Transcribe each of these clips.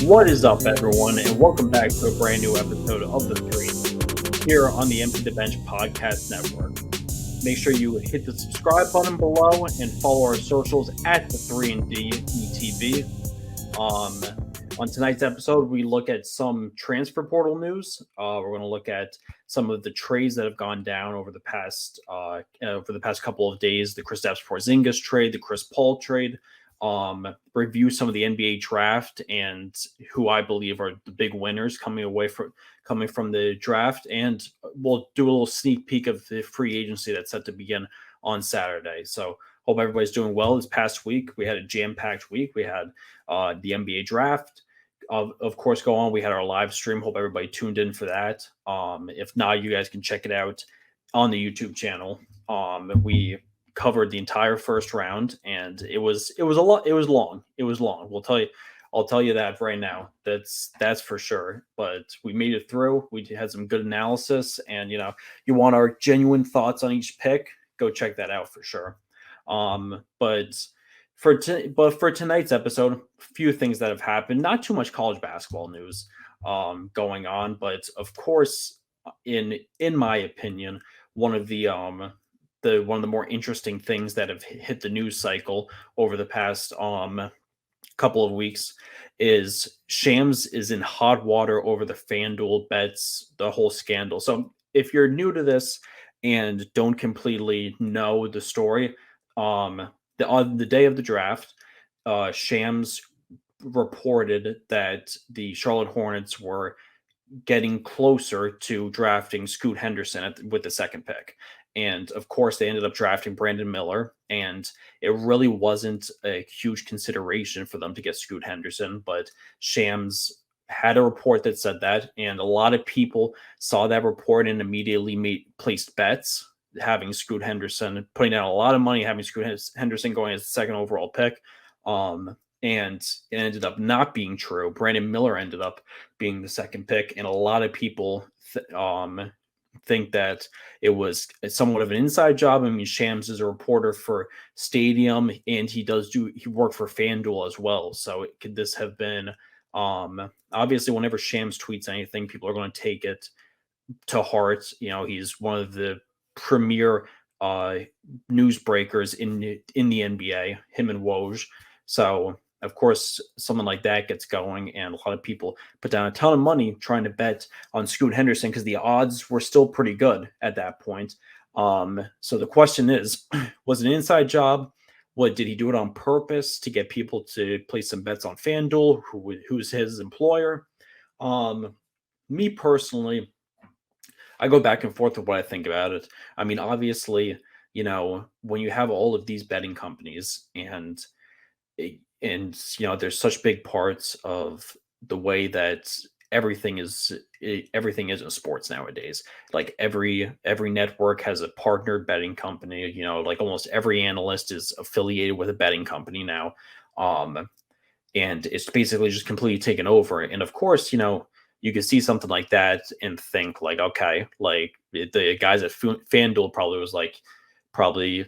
What is up, everyone, and welcome back to a brand new episode of The Three here on the Empty the Bench Podcast Network. Make sure you hit the subscribe button below and follow our socials at the 3&D ETV. On tonight's episode, we look at some transfer portal news. We're going to look at some of the trades that have gone down over the past couple of days. The Kristaps Porzingis trade, the Chris Paul trade. Review some of the NBA draft and who I believe are the big winners coming from the draft, and we'll do a little sneak peek of the free agency that's set to begin on Saturday. So hope everybody's doing well this past week. We had a jam-packed week. We had the NBA draft, of course, go on. We had our live stream. Hope everybody tuned in for that. If not, you guys can check it out on the YouTube channel. We covered the entire first round, and it was a lot. It was long. I'll tell you that right now. That's for sure. But we made it through. We had some good analysis, and you want our genuine thoughts on each pick, go check that out for sure. But for tonight's episode, a few things that have happened. Not too much college basketball news going on, but of course, in my opinion, one of the more interesting things that have hit the news cycle over the past couple of weeks is Shams is in hot water over the Fanduel Bets, the whole scandal. So if you're new to this and don't completely know the story, on the day of the draft, Shams reported that the Charlotte Hornets were getting closer to drafting Scoot Henderson with the second pick. And of course, they ended up drafting Brandon Miller, and it really wasn't a huge consideration for them to get Scoot Henderson. But Shams had a report that said that, and a lot of people saw that report and immediately placed bets, having Scoot Henderson, putting down a lot of money, having Scoot Henderson going as the second overall pick. And it ended up not being true. Brandon Miller ended up being the second pick, and a lot of people think that it was somewhat of an inside job. I mean, Shams is a reporter for Stadium, and he worked for FanDuel as well. So could this have been obviously whenever Shams tweets anything, people are going to take it to heart. He's one of the premier newsbreakers in the NBA, him and Woj. So of course, someone like that gets going, and a lot of people put down a ton of money trying to bet on Scoot Henderson because the odds were still pretty good at that point. So the question is, was it an inside job? Did he do it on purpose to get people to place some bets on FanDuel, who's his employer? Me personally, I go back and forth with what I think about it. I mean, obviously, when you have all of these betting companies and there's such big parts of the way that everything is in sports nowadays. Like every network has a partnered betting company. Like almost every analyst is affiliated with a betting company now, and it's basically just completely taken over. And of course, you can see something like that and think like, okay, like the guys at FanDuel probably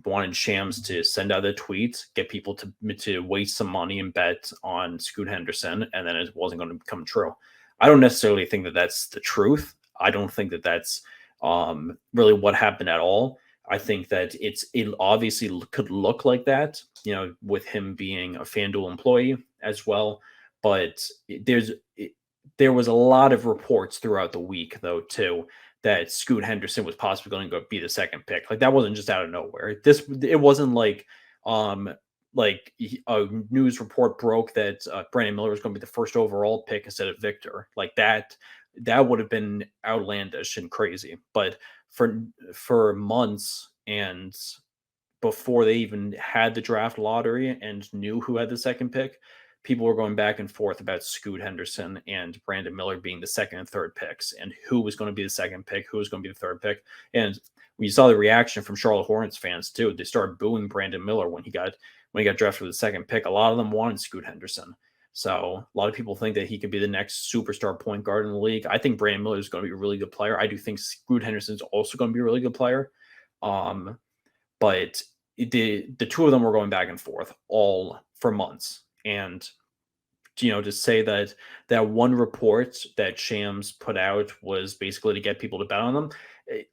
wanted Shams to send out a tweet, get people to waste some money and bet on Scoot Henderson, and then it wasn't going to become true. I don't necessarily think that that's the truth. I don't think that that's really what happened at all. I think that it obviously could look like that, with him being a FanDuel employee as well. But there was a lot of reports throughout the week, though, too, that Scoot Henderson was possibly going to be the second pick. Like that wasn't just out of nowhere. It wasn't like a news report broke that Brandon Miller was going to be the first overall pick instead of Victor. Like that would have been outlandish and crazy. But for months and before they even had the draft lottery and knew who had the second pick, people were going back and forth about Scoot Henderson and Brandon Miller being the second and third picks, and who was going to be the second pick, who was going to be the third pick. And we saw the reaction from Charlotte Hornets fans too. They started booing Brandon Miller when he got drafted with the second pick. A lot of them wanted Scoot Henderson. So a lot of people think that he could be the next superstar point guard in the league. I think Brandon Miller is going to be a really good player. I do think Scoot Henderson is also going to be a really good player. But the two of them were going back and forth all for months. And to say that that one report that Shams put out was basically to get people to bet on them.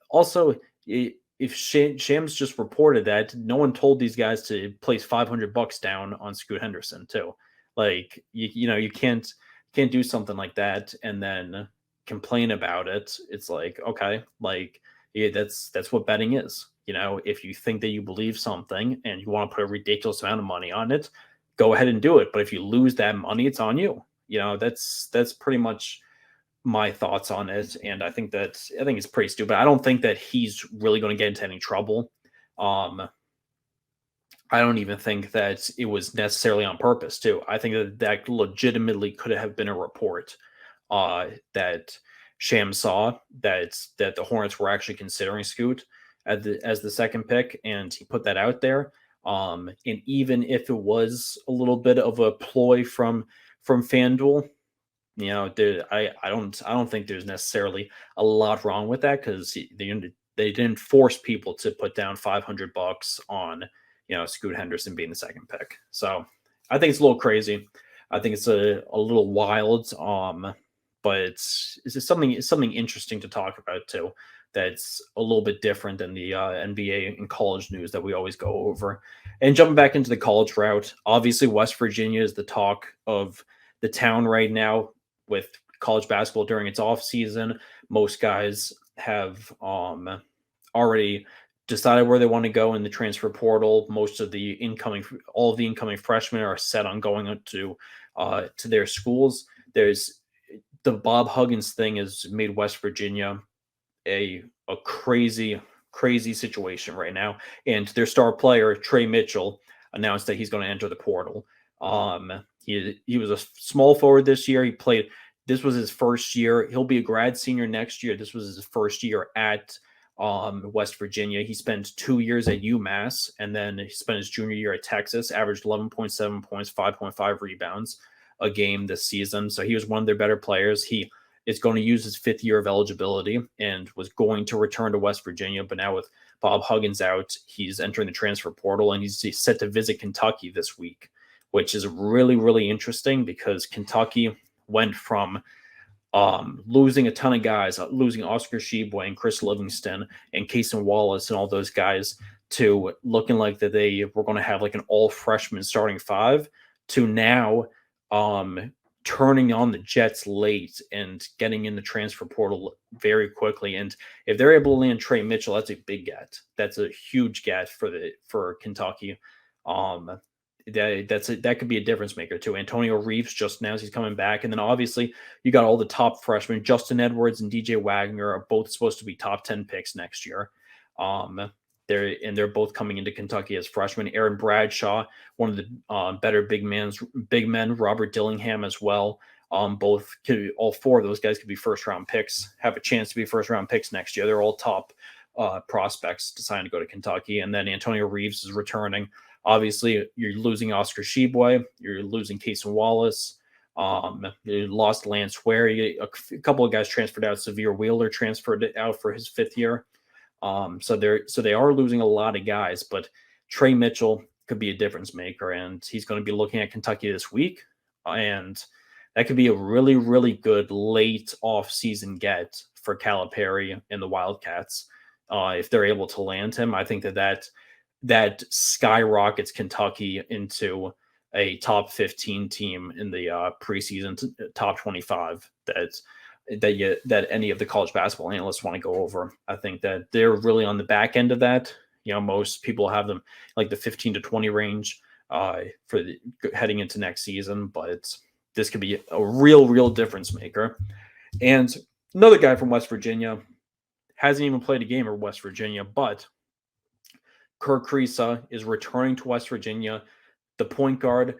Also, if Shams just reported that, no one told these guys to place $500 down on Scoot Henderson too. Like you can't do something like that and then complain about it. It's like, okay, like, yeah, that's what betting is. If you think that you believe something and you want to put a ridiculous amount of money on it, go ahead and do it. But if you lose that money, it's on you. That's pretty much my thoughts on it. And I think it's pretty stupid. I don't think that he's really going to get into any trouble. Um, I don't even think that it was necessarily on purpose too. I think that legitimately could have been a report that Sham saw that the Hornets were actually considering Scoot as the second pick, and he put that out there. And even if it was a little bit of a ploy from FanDuel, I don't think there's necessarily a lot wrong with that because they didn't force people to put down $500 on Scoot Henderson being the second pick. So I think it's a little crazy. I think it's a little wild. But it's just something interesting to talk about too. That's a little bit different than the NBA and college news that we always go over. And jumping back into the college route, obviously West Virginia is the talk of the town right now with college basketball during its off season. Most guys have already decided where they want to go in the transfer portal. All of the incoming freshmen are set on going to their schools. There's the Bob Huggins thing has made West Virginia a crazy situation right now. And their star player Tre Mitchell announced that he's going to enter the portal. He was a small forward this year. He played. This was his first year. He'll be a grad senior next year. This was his first year at West Virginia. He spent 2 years at UMass, and then he spent his junior year at Texas. Averaged 11.7 points, 5.5 rebounds a game this season. So he was one of their better players. He is going to use his 5th year of eligibility and was going to return to West Virginia. But now with Bob Huggins out, he's entering the transfer portal and he's set to visit Kentucky this week, which is really, really interesting because Kentucky went from losing a ton of guys, losing Oscar Tshiebwe and Chris Livingston and Cason Wallace and all those guys to looking like that they were going to have like an all freshman starting 5 to now turning on the Jets late and getting in the transfer portal very quickly. And if they're able to land Tre Mitchell, that's a big get. That's a huge get for Kentucky. That could be a difference maker too. Antonio Reeves just announced he's coming back, and then obviously you got all the top freshmen. Justin Edwards and DJ Wagner are both supposed to be top 10 picks next year. They're both coming into Kentucky as freshmen. Aaron Bradshaw, one of the better big men. Robert Dillingham as well. All 4 of those guys could be first round picks. Have a chance to be first round picks next year. They're all top prospects deciding to go to Kentucky, and then Antonio Reeves is returning. Obviously, you're losing Oscar Tshiebwe. You're losing Cason Wallace. You lost Lance Ware. A couple of guys transferred out. Severe Wheeler transferred out for his 5th year. So they are losing a lot of guys, but Tre Mitchell could be a difference maker, and he's going to be looking at Kentucky this week, and that could be a really, really good late off-season get for Calipari and the Wildcats if they're able to land him. I think that skyrockets Kentucky into a top 15 team in the preseason, top 25 that any of the college basketball analysts want to go over. I think that they're really on the back end of that. Most people have them like the 15 to 20 range heading into next season, but this could be a real difference maker. And another guy from West Virginia hasn't even played a game at West Virginia, but Kerr Kriisa is returning to West Virginia. The point guard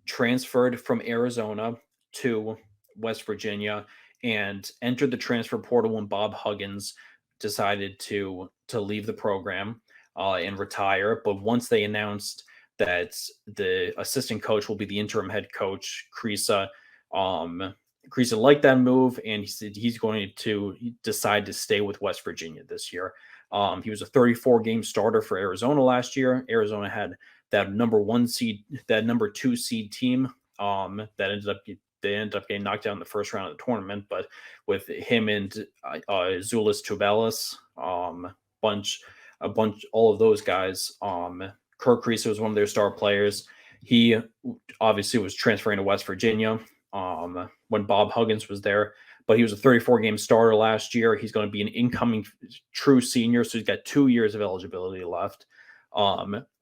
transferred from Arizona to West Virginia and entered the transfer portal when Bob Huggins decided to leave the program and retire. But once they announced that the assistant coach will be the interim head coach, Kriisa liked that move, and he said he's going to decide to stay with West Virginia this year. He was a 34-game starter for Arizona last year. Arizona had that number 2 seed team That they ended up getting knocked out in the first round of the tournament. But with him and Zulis Tubelis, all of those guys, Kerr Kriisa was one of their star players. He obviously was transferring to West Virginia when Bob Huggins was there, but he was a 34-game starter last year. He's going to be an incoming true senior, so he's got 2 years of eligibility left.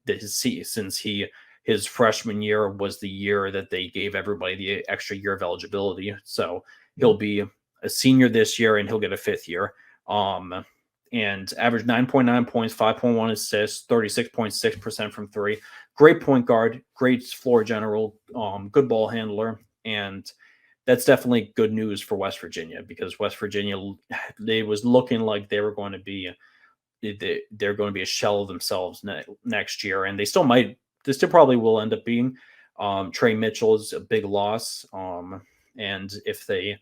Since his freshman year was the year that they gave everybody the extra year of eligibility, so he'll be a senior this year and he'll get a 5th year. And averaged 9.9 points, 5.1 assists, 36.6% from three. Great point guard, great floor general, good ball handler, and that's definitely good news for West Virginia, because West Virginia, they was looking like they were going to be they're going to be a shell of themselves next year, and they still probably will end up being. Tre Mitchell is a big loss, and if they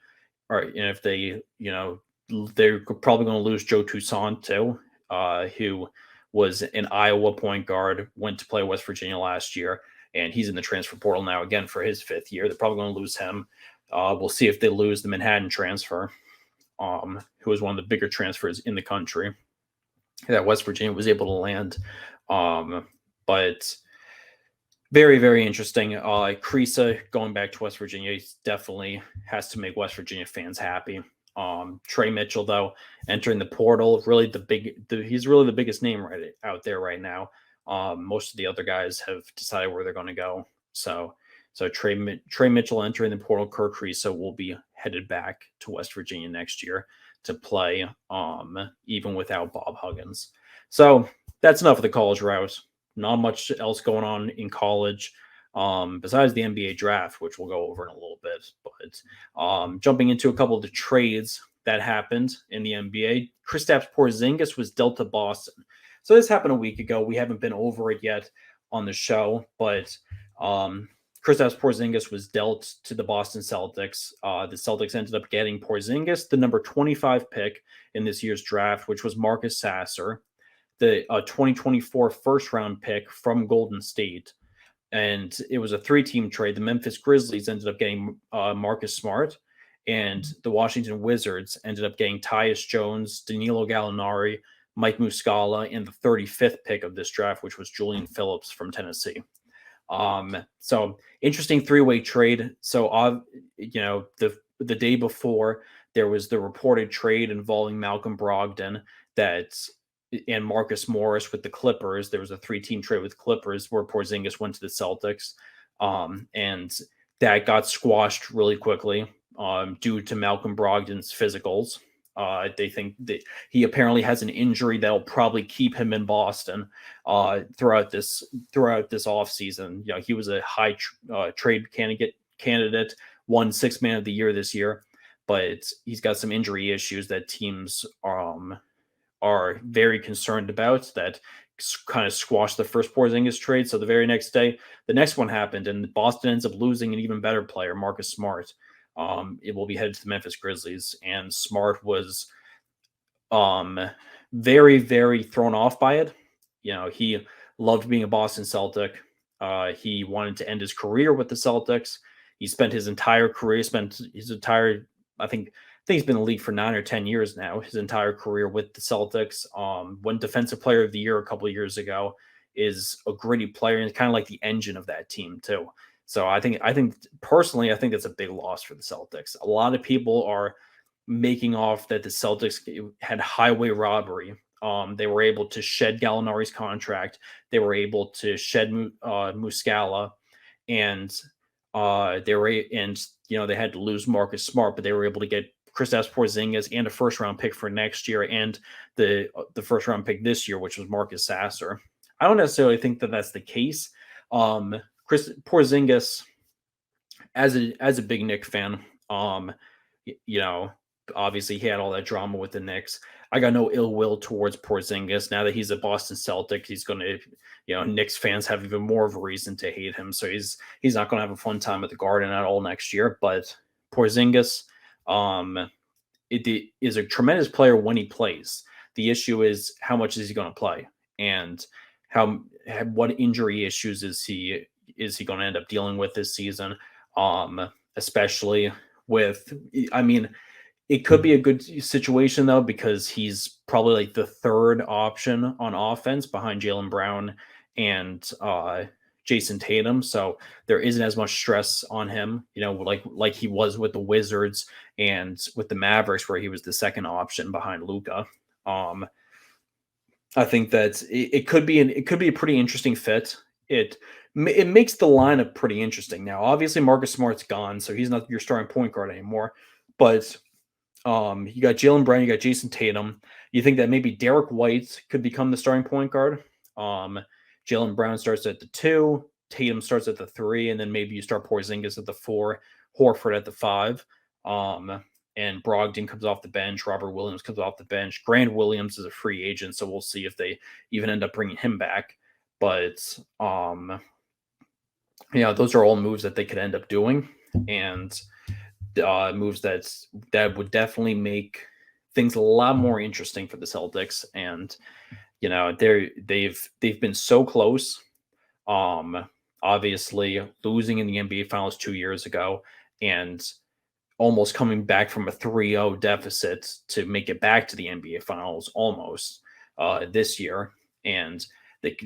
they're probably going to lose Joe Toussaint too, who was an Iowa point guard, went to play West Virginia last year, and he's in the transfer portal now again for his 5th year. They're probably going to lose him. We'll see if they lose the Manhattan transfer, who was one of the bigger transfers in the country that West Virginia was able to land. But very, very interesting. Kriisa going back to West Virginia definitely has to make West Virginia fans happy. Tre Mitchell, though, entering the portal, he's really the biggest name right out there right now. Most of the other guys have decided where they're going to go. So Tre Mitchell entering the portal. Kerr Kriisa will be headed back to West Virginia next year to play, even without Bob Huggins. So that's enough of the college route. Not much else going on in college, besides the NBA draft, which we'll go over in a little bit. But jumping into a couple of the trades that happened in the NBA, Kristaps Porzingis was dealt to Boston. So this happened a week ago. We haven't been over it yet on the show, but Kristaps Porzingis was dealt to the Boston Celtics. The Celtics ended up getting Porzingis, the number 25 pick in this year's draft, which was Marcus Sasser, the 2024 first-round pick from Golden State. And it was a 3-team trade. The Memphis Grizzlies ended up getting Marcus Smart, and the Washington Wizards ended up getting Tyus Jones, Danilo Gallinari, Mike Muscala, and the 35th pick of this draft, which was Julian Phillips from Tennessee. So interesting 3-way trade. So, the day before, there was the reported trade involving Malcolm Brogdon and Marcus Morris with the Clippers. There was a 3-team trade with Clippers where Porzingis went to the Celtics. And that got squashed really quickly due to Malcolm Brogdon's physicals. They think that he apparently has an injury that'll probably keep him in Boston throughout this offseason. He was a high trade candidate, won 6th man of the year this year, but he's got some injury issues that teams are very concerned about that kind of squashed the first Porzingis trade. So the very next day, the next one happened, and Boston ends up losing an even better player, Marcus Smart. It will be headed to the Memphis Grizzlies, and Smart was very, very thrown off by it. He loved being a Boston Celtic. He wanted to end his career with the Celtics. He spent his entire career, I think he's been in the league for 9 or 10 years now, his entire career with the Celtics. Won Defensive Player of the Year a couple of years ago, is a gritty player and kind of like the engine of that team too. So I think personally, that's a big loss for the Celtics. A lot of people are making off that the Celtics had highway robbery. They were able to shed Gallinari's contract. They were able to shed Muscala, and they had to lose Marcus Smart, but they were able to get Kristaps Porzingis and a first-round pick for next year, and the first-round pick this year, which was Marcus Sasser. I don't necessarily think that that's the case. Porzingis, as a big Knicks fan, obviously he had all that drama with the Knicks. I got no ill will towards Porzingis. Now that he's a Boston Celtic, he's going to, Knicks fans have even more of a reason to hate him. So he's not going to have a fun time at the Garden at all next year. But Porzingis, it is a tremendous player when he plays. The issue is how much is he going to play, and what injury issues is he going to end up dealing with this season. especially with, I mean, it could be a good situation though, because he's probably like the third option on offense behind Jaylen Brown and Jason Tatum. So there isn't as much stress on him, like he was with the Wizards and with the Mavericks, where he was the second option behind Luka. I think that it could be a pretty interesting fit. It makes the lineup pretty interesting. Now, obviously, Marcus Smart's gone, so he's not your starting point guard anymore. But you got Jaylen Brown, you got Jason Tatum. You think that maybe Derek White could become the starting point guard? Jaylen Brown starts at the 2, Tatum starts at the 3, and then maybe you start Porzingis at the 4, Horford at the 5. And Brogdon comes off the bench. Robert Williams comes off the bench. Grant Williams is a free agent, so we'll see if they even end up bringing him back. But those are all moves that they could end up doing, and moves that would definitely make things a lot more interesting for the Celtics. And they've been so close. Obviously losing in the NBA Finals 2 years ago, and almost coming back from a 3-0 deficit to make it back to the NBA Finals almost this year. And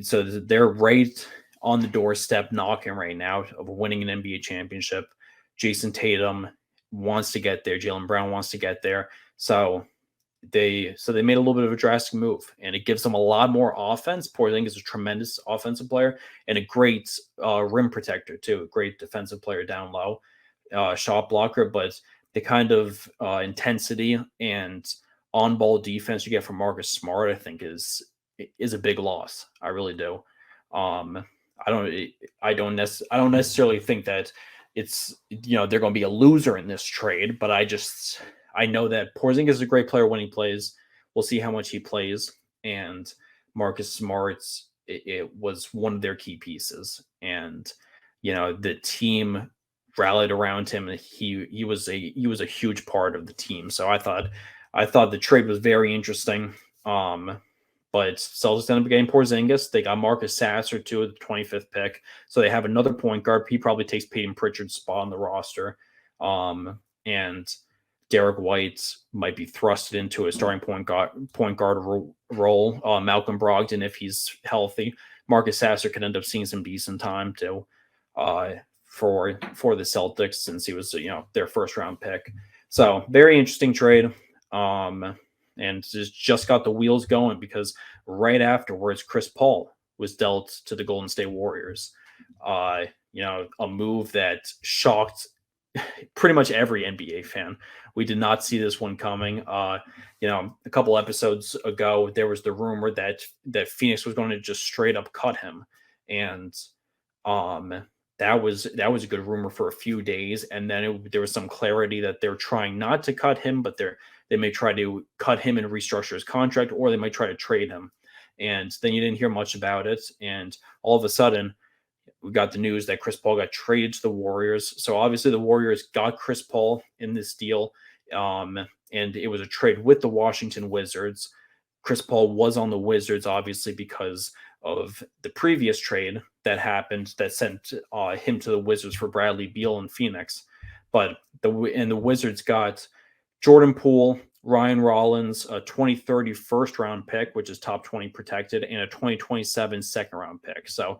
so they're right on the doorstep knocking right now of winning an NBA championship. Jason Tatum wants to get there. Jaylen Brown wants to get there. So they made a little bit of a drastic move, and it gives them a lot more offense. Porzingis is a tremendous offensive player and a great rim protector too, a great defensive player down low. Shot blocker, but the kind of intensity and on-ball defense you get from Marcus Smart, I think, is a big loss. I really do. I don't necessarily think that it's they're going to be a loser in this trade, but I know that Porzingis is a great player when he plays. We'll see how much he plays, and Marcus Smart's it was one of their key pieces, and the team rallied around him. He was a huge part of the team. So I thought the trade was very interesting. But Celtics ended up getting Porzingis. They got Marcus Sasser too at the 25th pick. So they have another point guard. He probably takes Peyton Pritchard's spot on the roster. And Derek White might be thrusted into a starting point guard role. Malcolm Brogdon, if he's healthy. Marcus Sasser could end up seeing some decent time too. For the Celtics, since he was their first round pick. So very interesting trade. And just got the wheels going, because right afterwards Chris Paul was dealt to the Golden State Warriors. A move that shocked pretty much every NBA fan. We did not see this one coming. A couple episodes ago there was the rumor that Phoenix was going to just straight up cut him, and that was a good rumor for a few days, and then there was some clarity that they're trying not to cut him, but they may try to cut him and restructure his contract, or they might try to trade him. And then you didn't hear much about it, and all of a sudden we got the news that Chris Paul got traded to the Warriors. So obviously the Warriors got Chris Paul in this deal, and it was a trade with the Washington Wizards. Chris Paul was on the Wizards, obviously, because of the previous trade that happened that sent him to the Wizards for Bradley Beal in Phoenix. But the Wizards got Jordan Poole, Ryan Rollins, a 2030 first round pick, which is top 20 protected, and a 2027 second round pick. So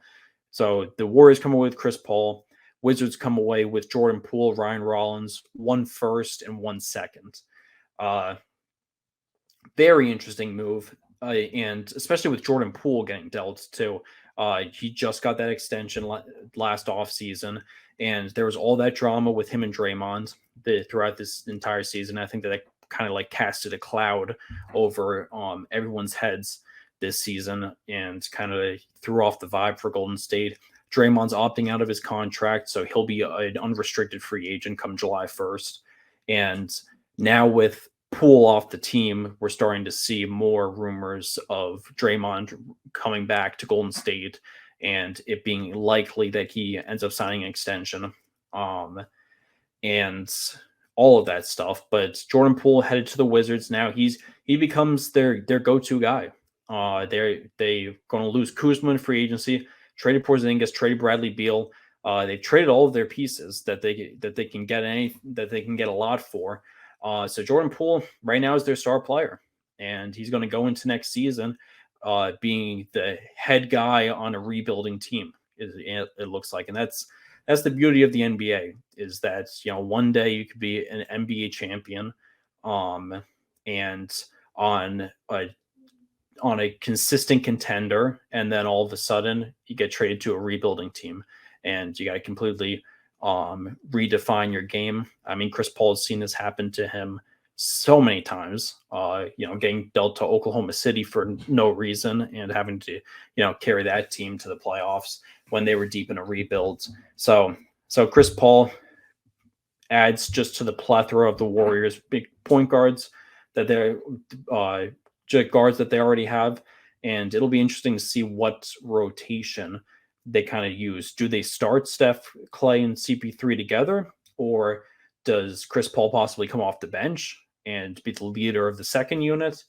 the Warriors come away with Chris Paul. Wizards come away with Jordan Poole, Ryan Rollins, 1 first and 1 second. Very interesting move. And especially with Jordan Poole getting dealt too. He just got that extension last offseason, and there was all that drama with him and Draymond throughout this entire season. I think that kind of like casted a cloud over everyone's heads this season, and kind of threw off the vibe for Golden State. Draymond's opting out of his contract, so he'll be an unrestricted free agent come July 1st. And now with Poole off the team, we're starting to see more rumors of Draymond coming back to Golden State, and it being likely that he ends up signing an extension, and all of that stuff. But Jordan Poole headed to the Wizards. Now he becomes their go-to guy. They're going to lose Kuzma in free agency, traded Porzingis, traded Bradley Beal. They've traded all of their pieces that they can get a lot for. So Jordan Poole right now is their star player, and he's going to go into next season being the head guy on a rebuilding team. It looks like, and that's the beauty of the NBA, is that one day you could be an NBA champion, and on a consistent contender, and then all of a sudden you get traded to a rebuilding team, and you got to completely redefine your game. I mean, Chris Paul has seen this happen to him so many times, getting dealt to Oklahoma City for no reason and having to, carry that team to the playoffs when they were deep in a rebuild. So Chris Paul adds just to the plethora of the Warriors' big point guards that they're guards that they already have. And it'll be interesting to see what rotation they kind of use. Do they start Steph, Clay, and CP3 together? Or does Chris Paul possibly come off the bench and be the leader of the second unit?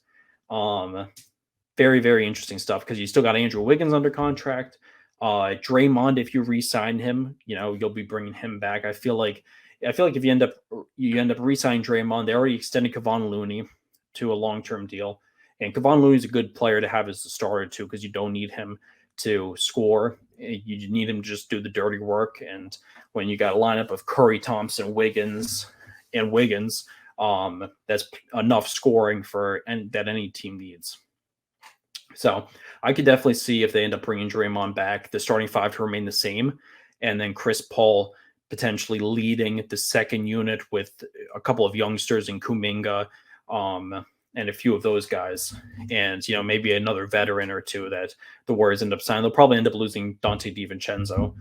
Very, very interesting stuff, because you still got Andrew Wiggins under contract. Draymond, if you re-sign him, you'll be bringing him back. I feel like if you end up re-signing Draymond, they already extended Kevon Looney to a long-term deal. And Kevon Looney is a good player to have as the starter too, because you don't need him to score. You need him to just do the dirty work. And when you got a lineup of Curry, Thompson, Wiggins, that's enough scoring that any team needs. So I could definitely see, if they end up bringing Draymond back, the starting five to remain the same, and then Chris Paul potentially leading the second unit with a couple of youngsters in Kuminga, and a few of those guys, and maybe another veteran or two that the Warriors end up signing. They'll probably end up losing Dante DiVincenzo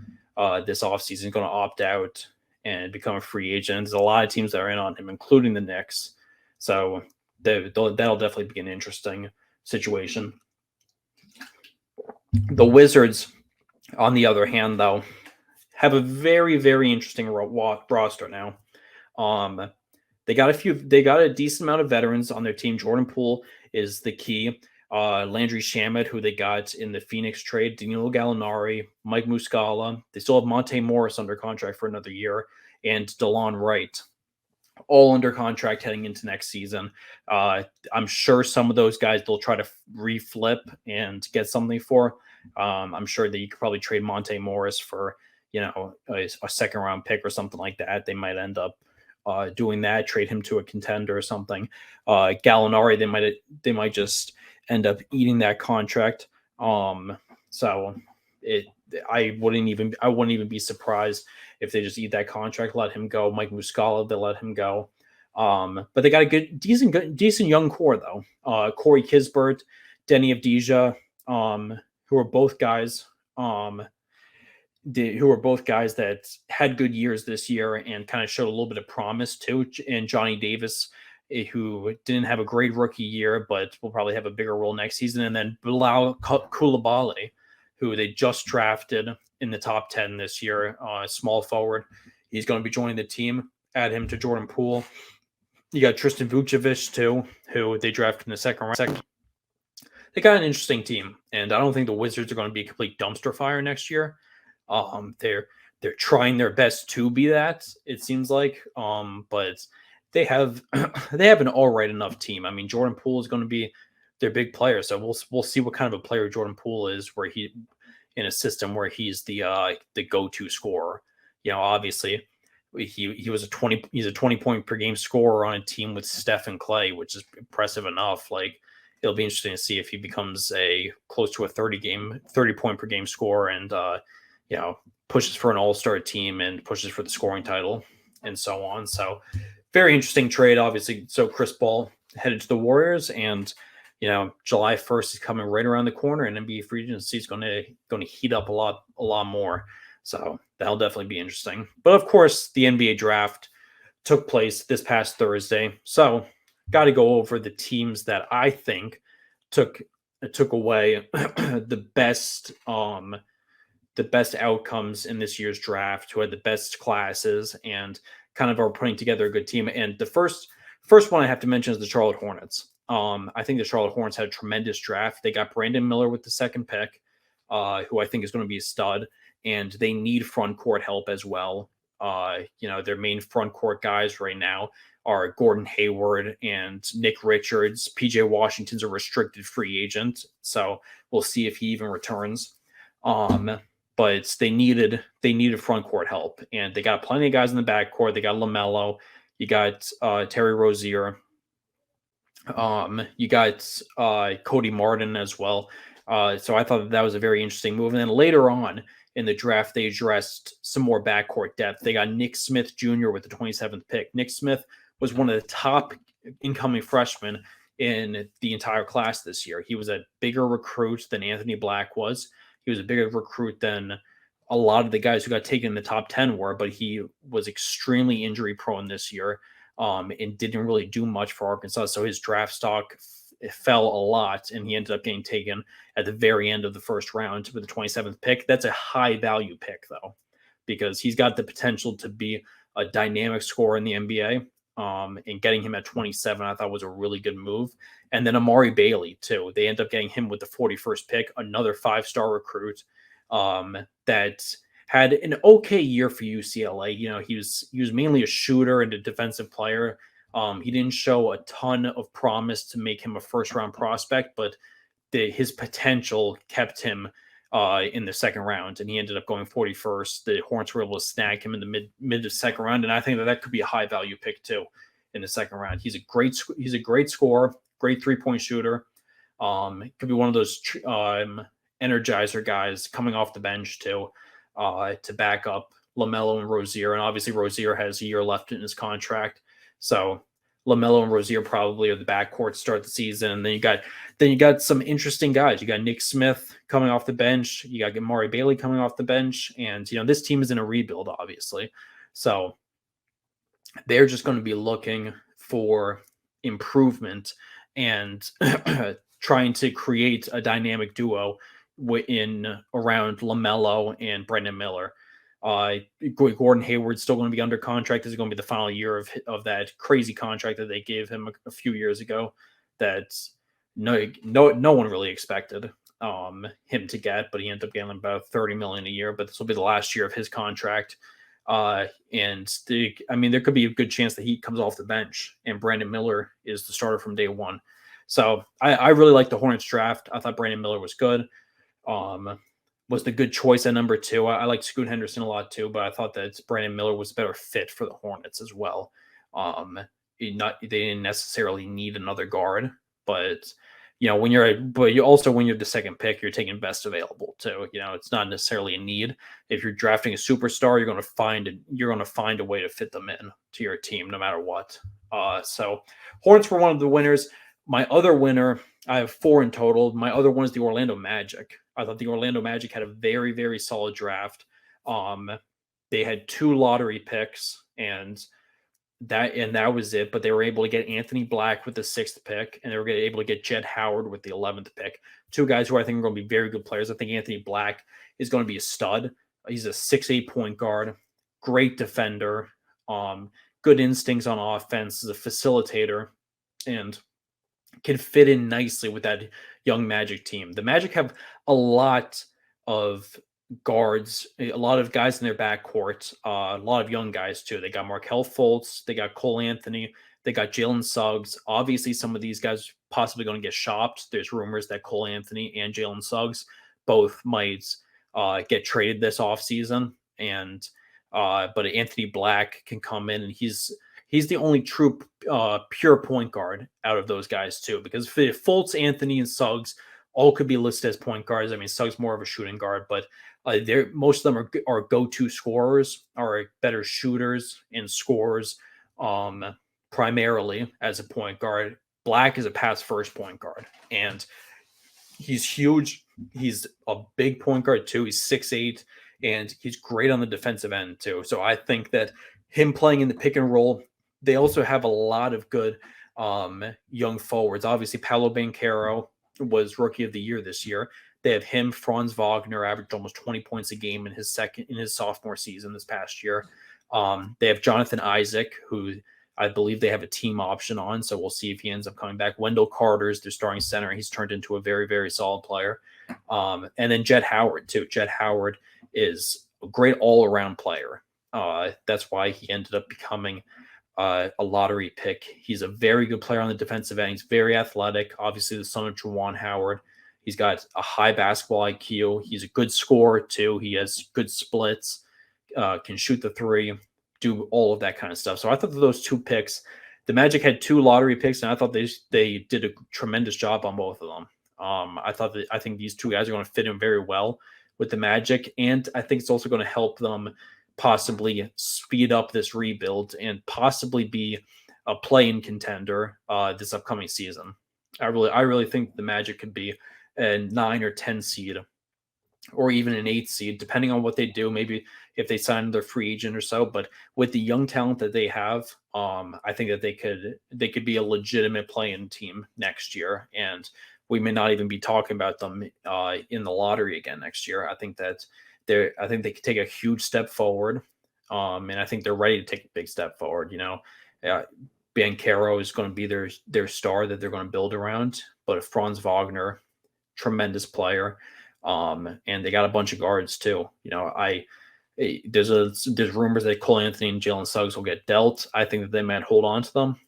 this offseason, going to opt out and become a free agent. There's a lot of teams that are in on him, including the Knicks. So that'll definitely be an interesting situation. The Wizards, on the other hand, though, have a very, very interesting roster now. They got a decent amount of veterans on their team. Jordan Poole is the key. Landry Shamet, who they got in the Phoenix trade, Danilo Gallinari, Mike Muscala. They still have Monte Morris under contract for another year, and DeLon Wright, all under contract heading into next season. I'm sure some of those guys they'll try to reflip and get something for. I'm sure that you could probably trade Monte Morris for a second round pick or something like that. They might end up doing that, trade him to a contender or something. Gallinari, they might just end up eating that contract. So I wouldn't even be surprised if they just eat that contract, let him go. Mike Muscala, they let him go. But they got a decent young core though. Corey Kispert, Denny Avdija, who are both guys that had good years this year and kind of showed a little bit of promise too. And Johnny Davis, who didn't have a great rookie year, but will probably have a bigger role next season. And then Bilal Coulibaly, who they just drafted in the top 10 this year, small forward. He's going to be joining the team. Add him to Jordan Poole. You got Tristan Vucevic too, who they drafted in the second round. They got an interesting team, and I don't think the Wizards are going to be a complete dumpster fire next year. They're trying their best to be that, it seems like, but they have an all right enough team. I mean, Jordan Poole is going to be their big player, so we'll see what kind of a player Jordan Poole is, where he in a system where he's the go-to scorer. Obviously he's a 20 point per game scorer on a team with Steph and Clay, which is impressive enough. Like, it'll be interesting to see if he becomes close to a 30 point per game scorer, and pushes for an all-star team and pushes for the scoring title and so on. So very interesting trade, obviously. So Chris Paul headed to the Warriors, and July 1st is coming right around the corner, and NBA free agency is going to heat up a lot more. So that'll definitely be interesting. But of course, the NBA draft took place this past Thursday. So got to go over the teams that I think took away the best outcomes in this year's draft, who had the best classes and kind of are putting together a good team. And the first one I have to mention is the Charlotte Hornets. I think the Charlotte Hornets had a tremendous draft. They got Brandon Miller with the second pick, who I think is going to be a stud. and they need front court help as well. Their main front court guys right now are Gordon Hayward and Nick Richards. PJ Washington's a restricted free agent, so we'll see if he even returns. But they needed front court help, and they got plenty of guys in the backcourt. They got LaMelo, you got Terry Rozier, you got Cody Martin as well. So I thought that was a very interesting move. And then later on in the draft, they addressed some more backcourt depth. They got Nick Smith Jr. with the 27th pick. Nick Smith was one of the top incoming freshmen in the entire class this year. He was a bigger recruit than Anthony Black was. He was a bigger recruit than a lot of the guys who got taken in the top 10 were, but he was extremely injury prone this year and didn't really do much for Arkansas. So his draft stock fell a lot, and he ended up getting taken at the very end of the first round with the 27th pick. That's a high value pick, though, because he's got the potential to be a dynamic scorer in the NBA. And getting him at 27, I thought was a really good move. And then Amari Bailey, too. They end up getting him with the 41st pick, another 5-star recruit that had an okay year for UCLA. He was mainly a shooter and a defensive player. He didn't show a ton of promise to make him a first-round prospect, but his potential kept him in the second round, and he ended up going 41st. The Hornets were able to snag him in the mid to second round, and I think that could be a high value pick too in the second round. He's a great scorer, great 3-point shooter. Could be one of those energizer guys coming off the bench too, to back up LaMelo and Rozier, and obviously Rozier has a year left in his contract, so LaMelo and Rozier probably are the backcourt to start the season. And then you got some interesting guys. You got Nick Smith coming off the bench. You got Amari Bailey coming off the bench. And, this team is in a rebuild, obviously. So they're just going to be looking for improvement and trying to create a dynamic duo around LaMelo and Brendan Miller. Gordon Hayward's still going to be under contract. This is going to be the final year of that crazy contract that they gave him a few years ago that no one really expected him to get, but he ended up getting about $30 million a year. But this will be the last year of his contract. There could be a good chance that he comes off the bench and Brandon Miller is the starter from day one. So I really like the Hornets draft. I thought Brandon Miller was good. Was the good choice at number 2. I like Scoot Henderson a lot too, but I thought that Brandon Miller was a better fit for the Hornets as well. They didn't necessarily need another guard, but when you're the second pick, you're taking best available too. It's not necessarily a need. If you're drafting a superstar, you're going to find a way to fit them in to your team no matter what. So Hornets were one of the winners. My other winner, I have 4 in total. My other one is the Orlando Magic. I thought the Orlando Magic had a very, very solid draft. They had 2 lottery picks, and that was it. But they were able to get Anthony Black with the 6th pick, and they were able to get Jett Howard with the 11th pick. 2 guys who I think are going to be very good players. I think Anthony Black is going to be a stud. He's a 6'8" point guard, great defender, good instincts on offense, is a facilitator, and can fit in nicely with that young Magic team. The Magic have a lot of guards, a lot of guys in their backcourt, a lot of young guys too. They got Markelle Fultz, they got Cole Anthony, they got Jalen Suggs. Obviously, some of these guys possibly going to get shopped. There's rumors that Cole Anthony and Jalen Suggs both might get traded this offseason. But Anthony Black can come in, and he's the only true pure point guard out of those guys too, because if Fultz, Anthony, and Suggs all could be listed as point guards. I mean, Suggs more of a shooting guard, but most of them are go-to scorers, are better shooters and scorers primarily as a point guard. Black is a pass-first point guard, and he's huge. He's a big point guard too. He's 6'8", and he's great on the defensive end too. So I think that him playing in the pick and roll, they also have a lot of good young forwards. Obviously, Paolo Banchero was Rookie of the Year this year. They have him. Franz Wagner averaged almost 20 points a game in his sophomore season this past year. They have Jonathan Isaac, who I believe they have a team option on, so we'll see if he ends up coming back. Wendell Carter's their starting center. He's turned into a very, very solid player. And then Jett Howard, too. Jett Howard is a great all-around player. That's why he ended up becoming a lottery pick. He's a very good player on the defensive end. He's very athletic. Obviously, the son of Juwan Howard. He's got a high basketball IQ. He's a good scorer, too. He has good splits, can shoot the three, do all of that kind of stuff. So I thought that those two picks, the Magic had two lottery picks, and I thought they did a tremendous job on both of them. I think these two guys are going to fit in very well with the Magic, and I think it's also going to help them possibly speed up this rebuild and possibly be a play-in contender this upcoming season. I really think the Magic could be a 9 or 10 seed, or even an 8 seed, depending on what they do. Maybe if they sign their free agent or so. But with the young talent that they have, I think that they could be a legitimate play-in team next year, and we may not even be talking about them in the lottery again next year. I think they could take a huge step forward, and I think they're ready to take a big step forward. Banchero is going to be their star that they're going to build around, but Franz Wagner, tremendous player, and they got a bunch of guards too. There's rumors that Cole Anthony and Jalen Suggs will get dealt. I think that they might hold on to them,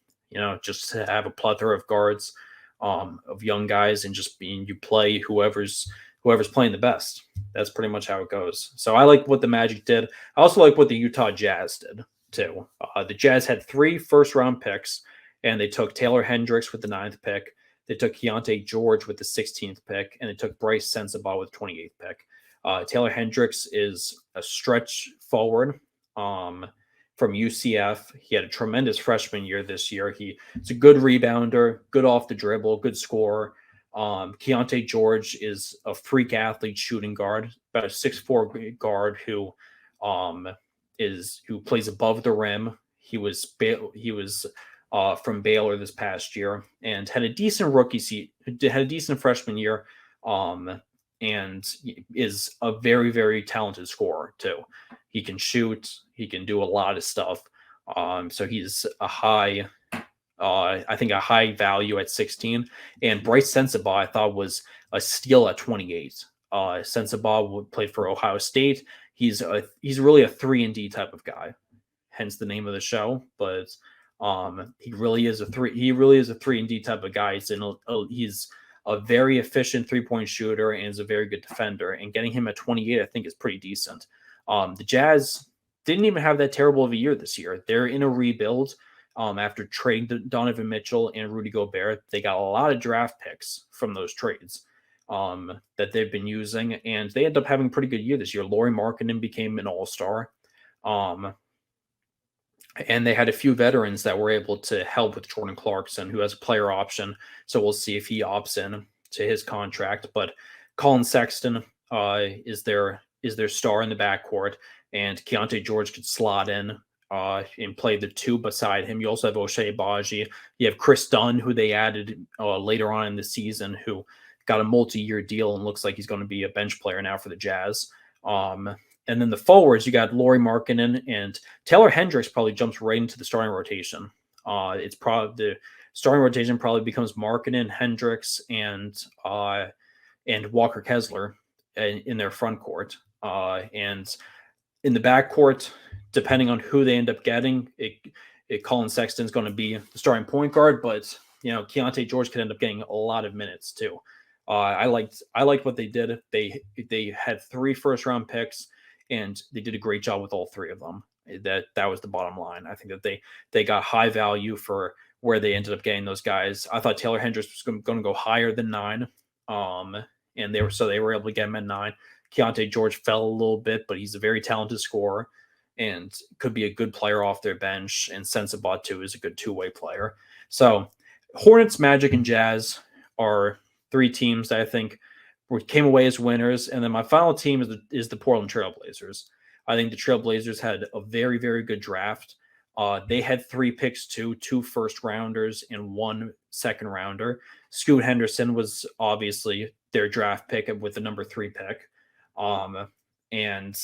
just to have a plethora of guards, of young guys, and just you play whoever's playing the best. That's pretty much how it goes. So I like what the Magic did. I also like what the Utah Jazz did too. The Jazz had 3 first-round picks, and they took Taylor Hendricks with the 9th pick. They took Keontae George with the 16th pick, and they took Bryce Sensabaugh with the 28th pick. Taylor Hendricks is a stretch forward from UCF. He had a tremendous freshman year this year. He's a good rebounder, good off the dribble, good scorer. Keontae George is a freak athlete shooting guard, about a 6'4" guard who plays above the rim. He was from Baylor this past year and had a decent freshman year, and is a very, very talented scorer too. He can shoot. He can do a lot of stuff. So he's a high value at 16. And Bryce Sensabaugh, I thought, was a steal at 28. Sensabaugh played for Ohio State. He's really a 3-and-D type of guy, hence the name of the show. But he really is a 3-and-D type of guy. He's a very efficient 3-point shooter and is a very good defender. And getting him at 28, I think, is pretty decent. The Jazz didn't even have that terrible of a year this year. They're in a rebuild. After trading Donovan Mitchell and Rudy Gobert, they got a lot of draft picks from those trades that they've been using, and they end up having a pretty good year this year. Lauri Markkanen became an all-star, and they had a few veterans that were able to help with Jordan Clarkson, who has a player option, so we'll see if he opts in to his contract. But Colin Sexton is their star in the backcourt, and Keontae George could slot in and play the 2 beside him. You also have Ochai Agbaji. You have Chris Dunn, who they added later on in the season, who got a multi-year deal and looks like he's going to be a bench player now for the Jazz. And then the forwards, you got Lauri Markkanen, and Taylor Hendricks probably jumps right into the starting rotation. It's probably the starting rotation probably becomes Markkanen, Hendricks, and Walker Kessler in their front court. And in the backcourt, depending on who they end up getting, Colin Sexton's going to be the starting point guard, but Keontae George could end up getting a lot of minutes too. I liked what they did. They had 3 first-round picks, and they did a great job with all 3 of them. That was the bottom line. I think that they got high value for where they ended up getting those guys. I thought Taylor Hendricks was going to go higher than 9, and they were able to get him at 9. Keontae George fell a little bit, but he's a very talented scorer and could be a good player off their bench. And Sensabaugh too is a good 2-way player. So Hornets, Magic, and Jazz are 3 teams that I think came away as winners. And then my final team is the Portland Trailblazers. I think the Trailblazers had a very, very good draft. They had 3 picks too, 2 first-rounders and 1 second-rounder. Scoot Henderson was obviously their draft pick with the number 3 pick. And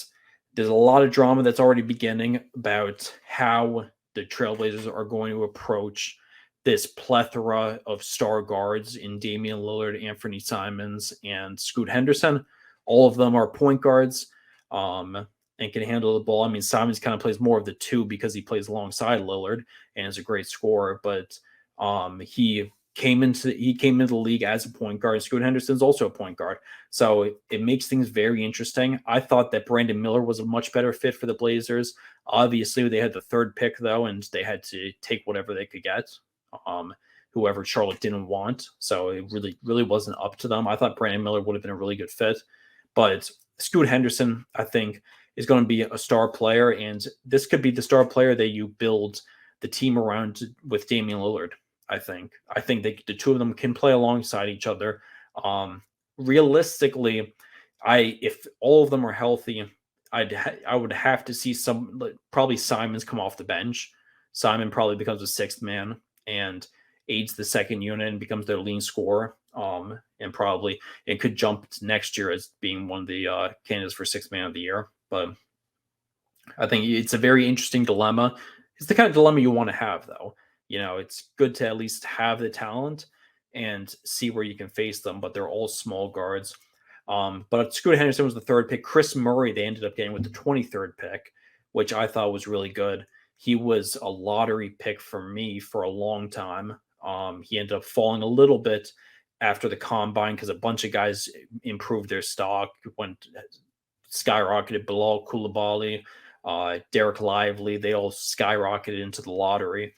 there's a lot of drama that's already beginning about how the Trailblazers are going to approach this plethora of star guards in Damian Lillard, Anthony Simons, and Scoot Henderson. All of them are point guards and can handle the ball. I mean, Simons kind of plays more of the two because he plays alongside Lillard and is a great scorer, but he came into the league as a point guard. Scoot Henderson's also a point guard. So it makes things very interesting. I thought that Brandon Miller was a much better fit for the Blazers. Obviously, they had the third pick, though, and they had to take whatever they could get, whoever Charlotte didn't want. So it really wasn't up to them. I thought Brandon Miller would have been a really good fit. But Scoot Henderson, I think, is going to be a star player, and this could be the star player that you build the team around with Damian Lillard. I think the two of them can play alongside each other. Realistically, if all of them are healthy, I would have to see probably Simons come off the bench. Simon probably becomes a sixth man and aids the second unit and becomes their lean scorer. And probably it could jump to next year as being one of the candidates for sixth man of the year. But I think it's a very interesting dilemma. It's the kind of dilemma you want to have, though. It's good to at least have the talent and see where you can face them, but they're all small guards. But Scoot Henderson was the third pick. Chris Murray, they ended up getting with the 23rd pick, which I thought was really good. He was a lottery pick for me for a long time. He ended up falling a little bit after the combine because a bunch of guys improved their stock, skyrocketed. Bilal Coulibaly, Derek Lively, they all skyrocketed into the lottery.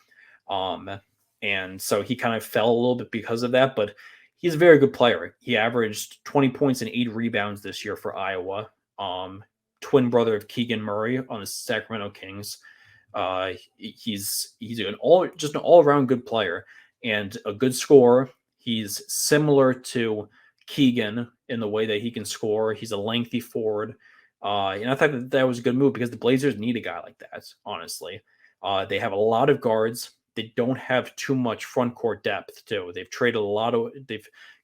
And so he kind of fell a little bit because of that, but he's a very good player. He averaged 20 points and 8 rebounds this year for Iowa. Twin brother of Keegan Murray on the Sacramento Kings. He's an all-around good player and a good scorer. He's similar to Keegan in the way that he can score. He's a lengthy forward. And I thought that was a good move because the Blazers need a guy like that, honestly. They have a lot of guards. They don't have too much front court depth, too. They've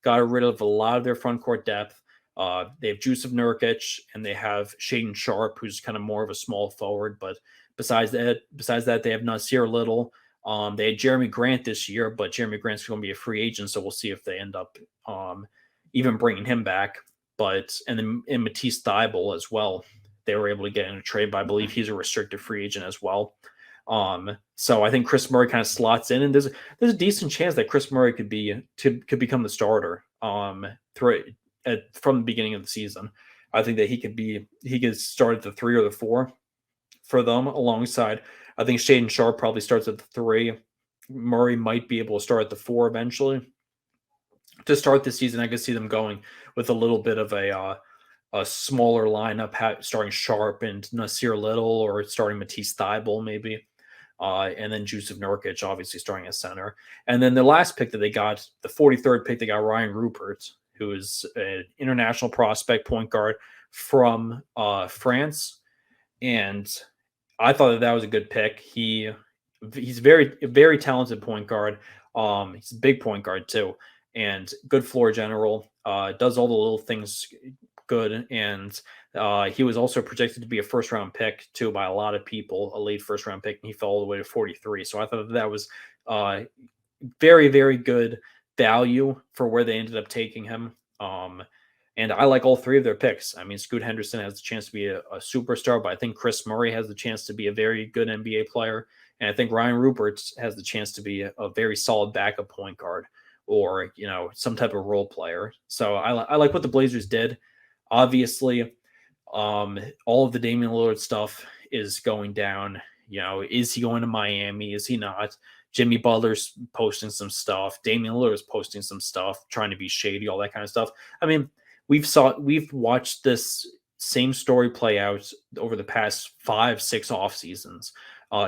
got rid of a lot of their front court depth. They have Jusuf Nurkic and they have Shaedon Sharpe, who's kind of more of a small forward. But besides that, they have Nasir Little. They had Jeremy Grant this year, but Jeremy Grant's going to be a free agent, so we'll see if they end up even bringing him back. And then Matisse Thybulle as well. They were able to get in a trade, but I believe he's a restricted free agent as well. So I think Chris Murray kind of slots in, and there's a decent chance that Chris Murray could become the starter from the beginning of the season. I think that he could start at the 3 or the 4 for them alongside. I think Shaedon Sharpe probably starts at the 3. Murray might be able to start at the 4 eventually. To start the season, I could see them going with a little bit of a smaller lineup, starting Sharpe and Nasir Little, or starting Matisse Thybulle maybe. And then Jusuf Nurkic, obviously starting as center. And then the last pick that they got, the 43rd pick, they got Ryan Rupert, who is an international prospect point guard from France. And I thought that was a good pick. He's very, very talented point guard. He's a big point guard too, and good floor general. Does all the little things good, and he was also projected to be a first-round pick too by a lot of people, a late first-round pick, and he fell all the way to 43. So I thought that was very, very good value for where they ended up taking him. And I like all 3 of their picks. I mean, Scoot Henderson has the chance to be a superstar, but I think Chris Murray has the chance to be a very good NBA player. And I think Ryan Rupert has the chance to be a very solid backup point guard or, some type of role player. So I like what the Blazers did. Obviously, all of the Damian Lillard stuff is going down. Is he going to Miami? Is he not? Jimmy Butler's posting some stuff. Damian Lillard's posting some stuff, trying to be shady, all that kind of stuff. I mean, we've watched this same story play out over the past 5-6 off seasons.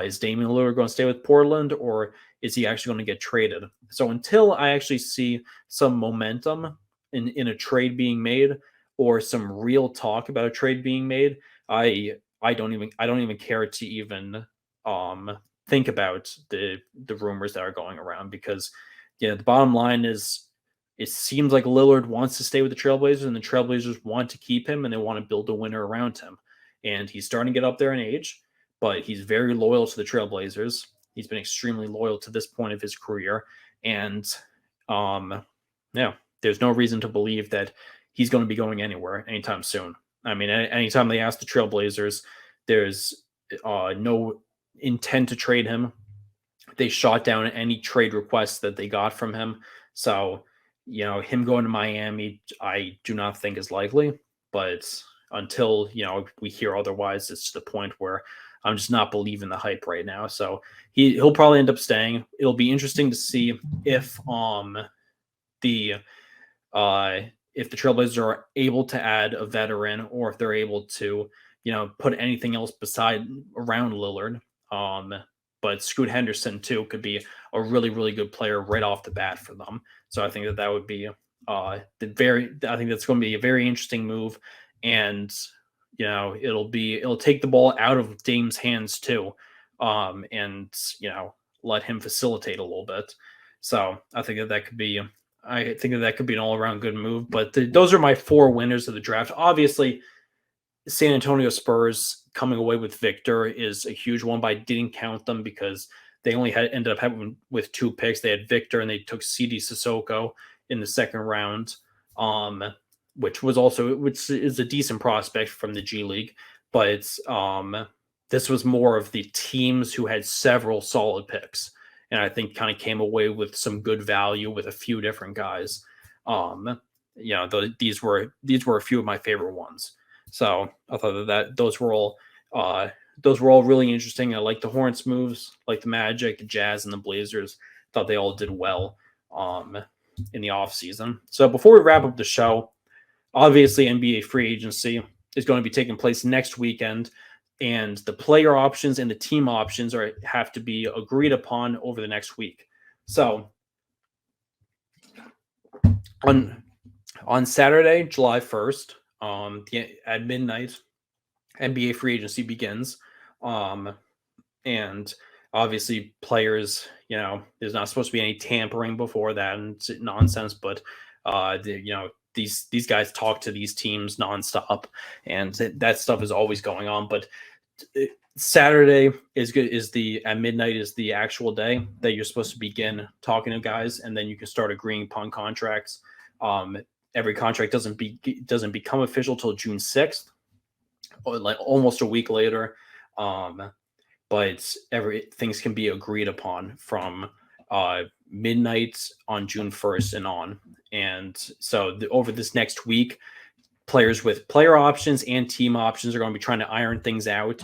Is Damian Lillard going to stay with Portland, or is he actually going to get traded? So until I actually see some momentum in a trade being made or some real talk about a trade being made, I don't even care to even think about the rumors that are going around, because the bottom line is it seems like Lillard wants to stay with the Trailblazers, and the Trailblazers want to keep him, and they want to build a winner around him. And he's starting to get up there in age, but he's very loyal to the Trailblazers. He's been extremely loyal to this point of his career. And there's no reason to believe that he's going to be going anywhere anytime soon. I mean, anytime they ask the Trailblazers, there's no intent to trade him. They shot down any trade requests that they got from him. So, him going to Miami, I do not think is likely. But until, we hear otherwise, it's to the point where I'm just not believing the hype right now. So he'll probably end up staying. It'll be interesting to see if the Trailblazers are able to add a veteran, or if they're able to, put anything else around Lillard. But Scoot Henderson too could be a really, really good player right off the bat for them. So I think that would be I think that's going to be a very interesting move, and it'll take the ball out of Dame's hands too, and let him facilitate a little bit. So I think that could be an all-around good move. But those are my 4 winners of the draft. Obviously, San Antonio Spurs coming away with Victor is a huge one, but I didn't count them because they only ended up having with 2 picks. They had Victor and they took CD Sissoko in the second round, which is a decent prospect from the G League. But this was more of the teams who had several solid picks, and I think kind of came away with some good value with a few different guys. These were a few of my favorite ones. So I thought that those were all really interesting. I like the Hornets moves, like the Magic, the Jazz, and the Blazers. Thought they all did well in the offseason. So before we wrap up the show, obviously NBA free agency is going to be taking place next weekend, and the player options and the team options have to be agreed upon over the next week. So on Saturday, July 1st, at midnight, NBA free agency begins. And obviously players, there's not supposed to be any tampering before that and it's nonsense, but these guys talk to these teams nonstop, and that stuff is always going on. But Saturday at midnight is the actual day that you're supposed to begin talking to guys, and then you can start agreeing upon contracts. Every contract doesn't become official till June 6th, or like almost a week later. But things can be agreed upon from midnight on June 1st and on. And so over this next week, players with player options and team options are going to be trying to iron things out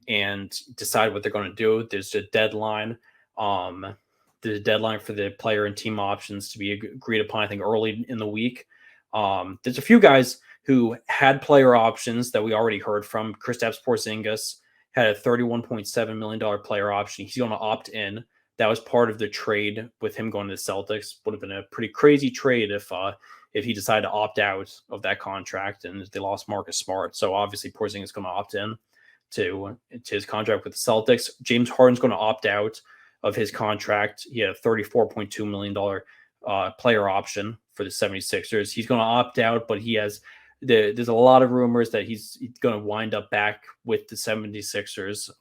and decide what they're going to do. There's a deadline. The deadline for the player and team options to be agreed upon, I think, early in the week. There's a few guys who had player options that we already heard from. Kristaps Porzingis had a $31.7 million player option. He's going to opt in. That was part of the trade with him going to the Celtics. Would have been a pretty crazy trade if he decided to opt out of that contract and they lost Marcus Smart. So obviously Porzingis is going to opt in to his contract with the Celtics. James Harden's going to opt out of his contract. He had a $34.2 million player option for the 76ers. He's going to opt out, but there's a lot of rumors that he's going to wind up back with the 76ers.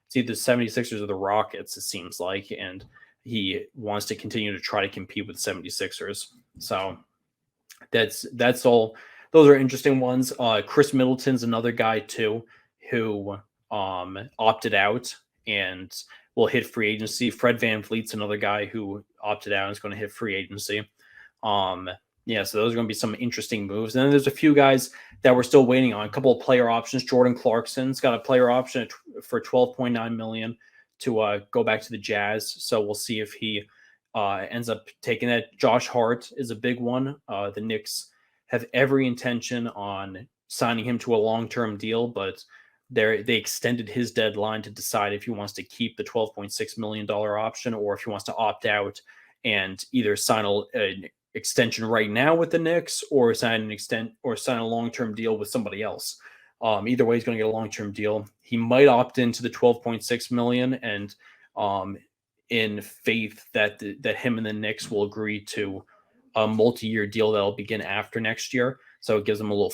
It's either the 76ers or the Rockets, it seems like, and he wants to continue to try to compete with the 76ers. So that's all. Those are interesting ones. Chris Middleton's another guy too who opted out and will hit free agency. Fred VanVleet's another guy who opted out and is going to hit free agency. So those are going to be some interesting moves. And then there's a few guys that we're still waiting on. A couple of player options. Jordan Clarkson's got a player option for $12.9 million to go back to the Jazz. So we'll see if he ends up taking that. Josh Hart is a big one. The Knicks have every intention on signing him to a long-term deal, but they extended his deadline to decide if he wants to keep the $12.6 million option or if he wants to opt out and either sign an extension right now with the Knicks or sign a long-term deal with somebody else. Either way, he's going to get a long-term deal. He might opt into the $12.6 million and in faith that him and the Knicks will agree to a multi-year deal that'll begin after next year. So it gives them a little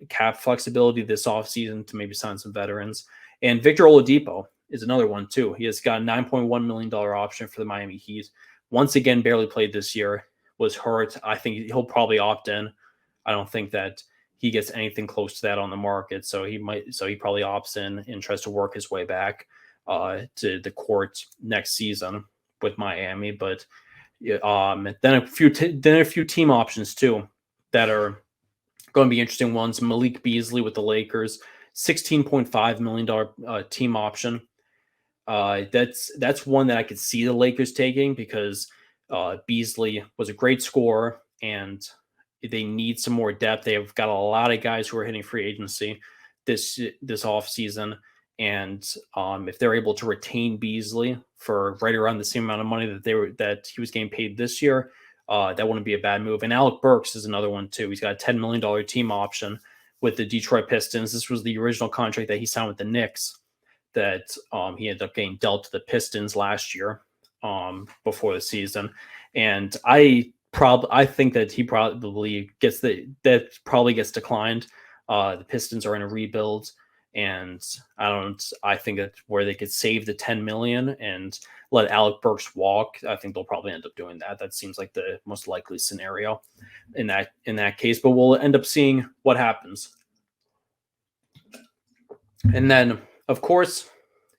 cap flexibility this offseason to maybe sign some veterans. And Victor Oladipo is another one too. He has got a $9.1 million option for the Miami Heat. Once again, barely played this year, was hurt. I think he'll probably opt in. I don't think that he gets anything close to that on the market. So he probably opts in and tries to work his way back to the court next season with Miami. But then a few team options too that are going to be interesting ones. Malik Beasley with the Lakers, $16.5 million team option. That's one that I could see the Lakers taking because Beasley was a great scorer and they need some more depth. They have got a lot of guys who are hitting free agency this offseason. And if they're able to retain Beasley for right around the same amount of money that he was getting paid this year, that wouldn't be a bad move. And Alec Burks is another one too. He's got a $10 million team option with the Detroit Pistons. This was the original contract that he signed with the Knicks that he ended up getting dealt to the Pistons last year before the season. And I think that he probably gets gets declined. The Pistons are in a rebuild. And I think that's where they could save the $10 million and let Alec Burks walk. I think they'll probably end up doing that. That seems like the most likely scenario in that case, but we'll end up seeing what happens. And then, of course,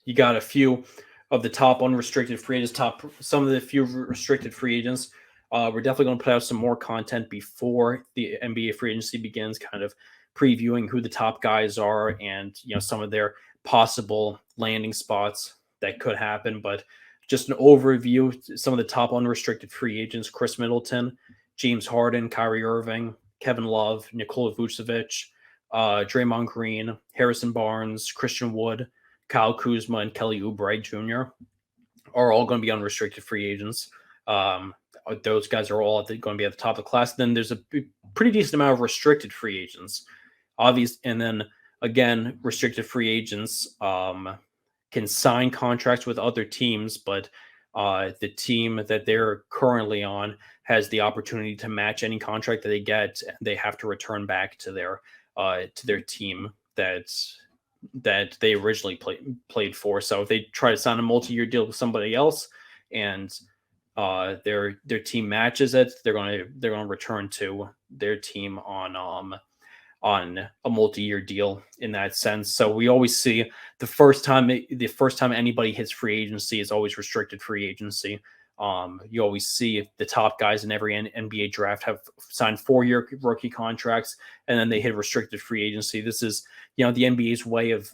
you got a few of the top unrestricted free agents, some of the few restricted free agents. We're definitely going to put out some more content before the NBA free agency begins, kind of previewing who the top guys are and some of their possible landing spots that could happen. But just an overview, some of the top unrestricted free agents: Chris Middleton, James Harden, Kyrie Irving, Kevin Love, Nikola Vucevic, Draymond Green, Harrison Barnes, Christian Wood, Kyle Kuzma, and Kelly Oubre Jr. are all going to be unrestricted free agents. Those guys are all going to be at the top of the class. Then there's a pretty decent amount of restricted free agents. And then again, restricted free agents can sign contracts with other teams, but the team that they're currently on has the opportunity to match any contract that they get. They have to return back to their team that they originally played for. So if they try to sign a multi-year deal with somebody else and their team matches it, they're going to return to their team on a multi-year deal in that sense. So we always see the first time anybody hits free agency is always restricted free agency. You always see the top guys in every NBA draft have signed 4-year rookie contracts, and then they hit restricted free agency. This is, the NBA's way of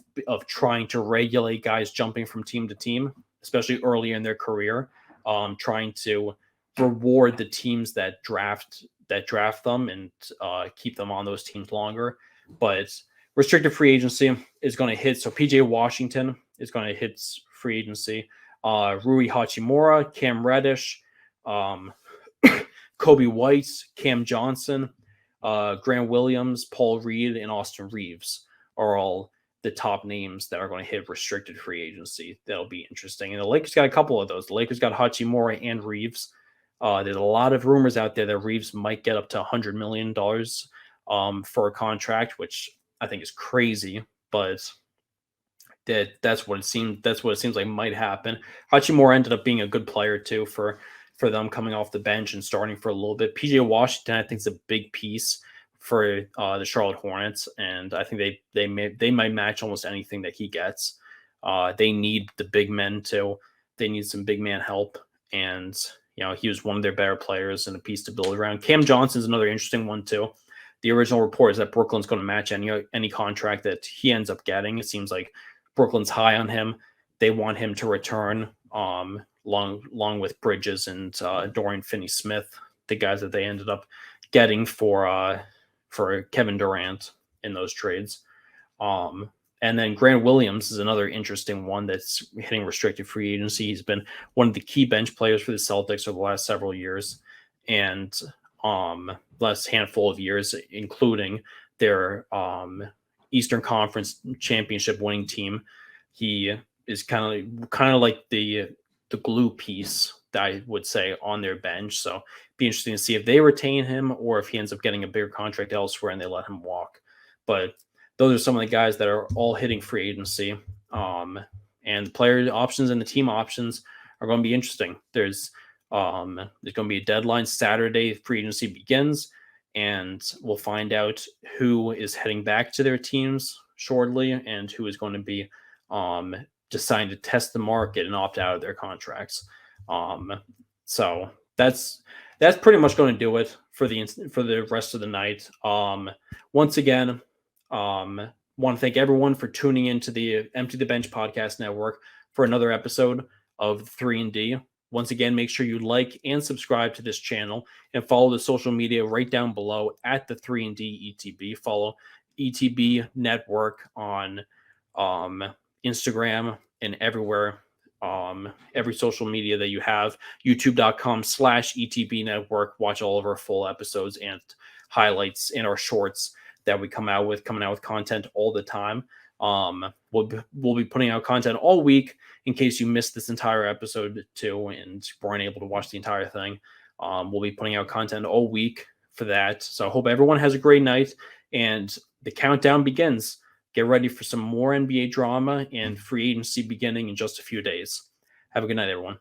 trying to regulate guys jumping from team to team, especially early in their career, trying to reward the teams that draft them and keep them on those teams longer. But restricted free agency is going to hit. So PJ Washington is going to hit free agency. Rui Hachimura, Cam Reddish, Kobe White, Cam Johnson, Grant Williams, Paul Reed, and Austin Reeves are all the top names that are going to hit restricted free agency. That'll be interesting. And the Lakers got a couple of those. The Lakers got Hachimura and Reeves. There's a lot of rumors out there that Reeves might get up to $100 million for a contract, which I think is crazy, but that's what it seems. That's what it seems like might happen. Hachimura ended up being a good player too for them coming off the bench and starting for a little bit. PJ Washington, I think, is a big piece for the Charlotte Hornets, and I think they might match almost anything that he gets. They need the big men too. They need some big man help, and he was one of their better players and a piece to build around. Cam Johnson's another interesting one too. The original report is that Brooklyn's going to match any contract that he ends up getting. It seems like Brooklyn's high on him. They want him to return, along with Bridges and Dorian Finney-Smith, the guys that they ended up getting for Kevin Durant in those trades. And then Grant Williams is another interesting one that's hitting restricted free agency. He's been one of the key bench players for the Celtics over the last several years, and last handful of years, including their Eastern Conference championship winning team. He is kind of like the glue piece that I would say on their bench. So be interesting to see if they retain him or if he ends up getting a bigger contract elsewhere and they let him walk. But those are some of the guys that are all hitting free agency. And the player options and the team options are going to be interesting. There's going to be a deadline Saturday. Free agency begins, and we'll find out who is heading back to their teams shortly and who is going to be deciding to test the market and opt out of their contracts. So that's pretty much going to do it for the rest of the night. Once again, want to thank everyone for tuning into the Empty the Bench podcast network for another episode of 3&D. Once again, make sure you like and subscribe to this channel and follow the social media right down below at the 3&D ETB. Follow ETB Network on Instagram and everywhere. Every social media that you have, youtube.com/ETB Network. Watch all of our full episodes and highlights in our shorts that we coming out with content all the time. We'll be putting out content all week in case you missed this entire episode too and weren't able to watch the entire thing. We'll be putting out content all week for that. So I hope everyone has a great night, and the countdown begins. Get ready for some more NBA drama and free agency beginning in just a few days. Have a good night, everyone.